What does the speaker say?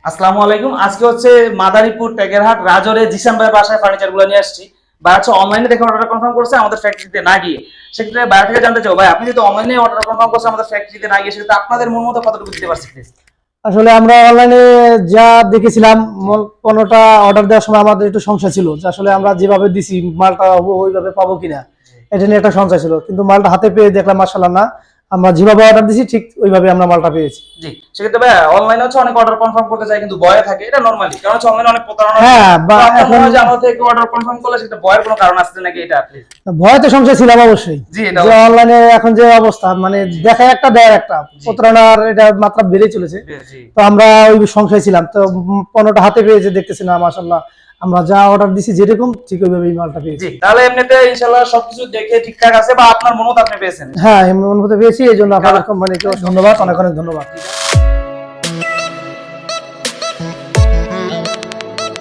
আসসালামু আলাইকুম। আজকে হচ্ছে মাদারীপুর টেকেরহাট রাজরে জিসান ভাইয়ের বাসায় ফার্নিচার গুলো নিয়ে আসছি। ভাই হচ্ছে অনলাইনে দেখে অর্ডার কনফার্ম করছে আমাদের ফ্যাক্টরিতে না গিয়ে। সেক্ষেত্রে বাইরে থেকে জানতে চাও ভাই, আপনি যদি অনলাইনে অর্ডার কনফার্ম করছেন আমাদের ফ্যাক্টরিতে না গিয়ে, সেক্ষেত্রে আপনাদের মন মতো কতটুকু দিতে পারছি প্লিজ? আসলে আমরা অনলাইনে যা দেখেছিলাম, পণ্যটা অর্ডার দেওয়ার সময় আমাদের একটু সংশয় ছিল যে আসলে আমরা যেভাবে দিছি মালটা ওইভাবে পাবো কিনা, এটা নিয়ে একটা সংশয় ছিল। কিন্তু মালটা হাতে পেয়ে দেখলাম মাশাআল্লাহ, না আমরা যেভাবে অর্ডার দিছি ঠিক ওইভাবে আমরা মালটা পেয়েছি। জি, সেক্ষেত্রে ভাই অনলাইনে হচ্ছে অনেক অর্ডার কনফার্ম করতে চাই কিন্তু ভয় থাকে, এটা নরমালি, কারণ হচ্ছে অনলাইনে অনেক প্রতারণা হয়। হ্যাঁ, তো বা আপনার মনে এখন হয় যে আমাদের থেকে অর্ডার কনফার্ম করলে সেটা ভয়ের কোনো কারণ আছে নাকি, এটা প্লিজ? ভয় তো সংশয় ছিলাম অবশ্যই, জি, এটা যে অনলাইনে এখন যে অবস্থা, মানে দেখায় একটা দেয় একটা, প্রতারণার এটা মাত্রা বেড়ে চলেছে। জি তো আমরা ওই সংশয় ছিলাম, তো পণ্যটা হাতে পেয়েছে দেখতেছি না মাশাআল্লাহ, আমরা যা অর্ডার দিছি যেরকম ঠিক ওইভাবে মালটা পেয়েছি। জি, তাহলে এমনিতে ইনশাআল্লাহ সবকিছু দেখে ঠিকঠাক আছে বা আপনার মনোত আপনি পেয়েছেন? হ্যাঁ, আমি অনুভূতি পেয়েছি, এই জন্য আপনাদের কোম্পানিকে ধন্যবাদ, অনেক অনেক ধন্যবাদ।